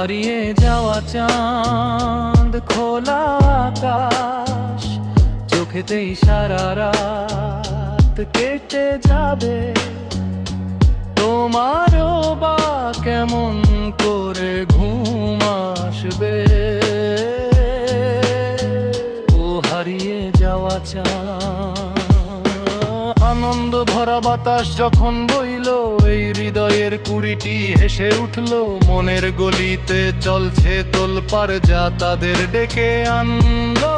হারিয়ে যাওয়া চাঁদ, খোলা আকাশ, চোখেতেই সারা রাত কেটে যাবে। তোমারও বা কেমন করে ঘুম আসবে? ও হারিয়ে যাওয়া চাঁদ। আনন্দ ভরা বাতাস যখন বইল, এই হৃদয়ের কুড়িটি হেসে উঠল। মনের গলিতে চলছে তোলপাড়, যা তাদের ডেকে আনলো।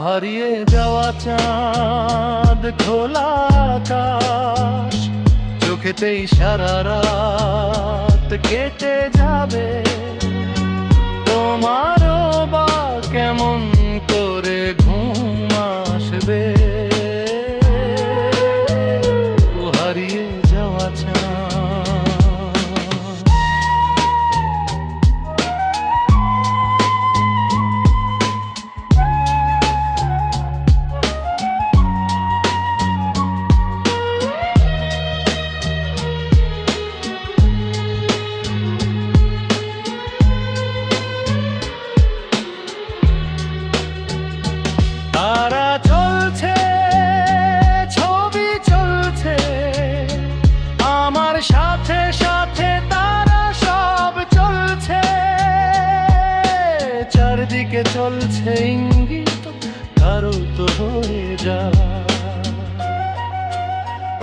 হারিয়ে যাওয়া চাঁদ, খোলা আকাশ, চোখেতেই সারা রাত কেটে যাবে। তোমারও বা কেমন করে ঘুম আসবে? হারিয়ে যাওয়া চাঁদ। তারা চলছে, ছবি চলছে, আমার সাথে সাথে তারা সব চলছে। চারদিকে চলছে ইঙ্গিত, কারো তো হয়ে যা।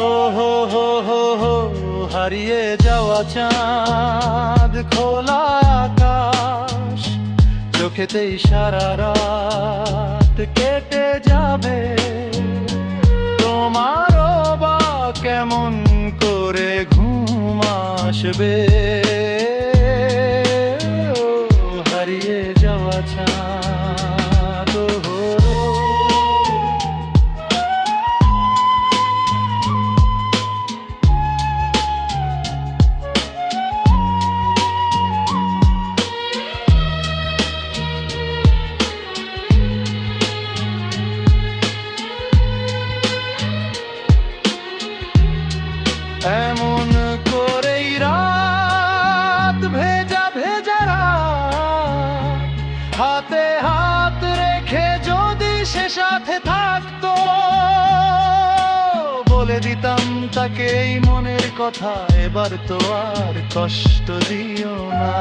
ও হো হো হো হো, হারিয়ে যাওয়া চাঁদ, খোলা আকাশ, চোখেতেই সারা রাত কেটে যাবে। তোমারও বা কেমন করে ঘুম আসবে? হারিয়ে যাওয়া চাঁদ। এমন করেই রাত, ভেজা ভেজা রাত, হাতে হাত রেখে যদি সে সাথে থাকতো, বলে দিতাম তাকে এই মনের কথা, এবার তো আর কষ্ট দিও না।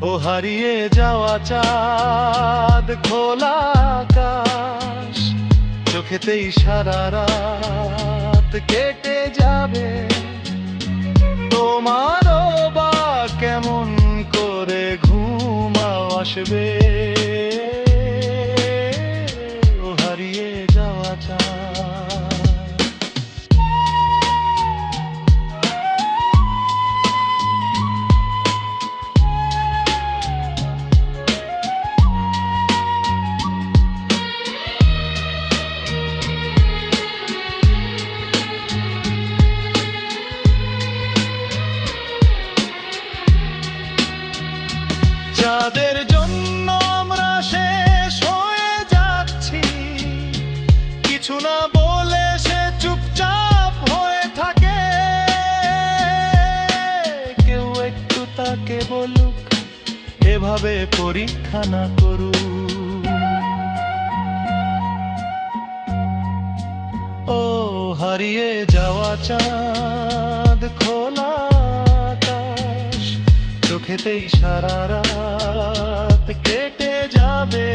ও হারিয়ে যাওয়া চাঁদ, খোলা আকাশ, চোখেতেই সারা রাত কেটে যাবে। তোমারও বা কেমন করে ঘুম আসবে? ও হারিয়ে যাওয়া চাঁদ। যাদের জন্য আমরা শেষ হয়ে যাচ্ছি, কিছু না বলে সে চুপচাপ হয়ে থাকে। কেউ একটু তাকে বলুক, এভাবে পরীক্ষা না করুক। ও হারিয়ে যাওয়া চাঁদ, খোলা আকাশ, চোখেতেই সারা রাত কেটে যাবে।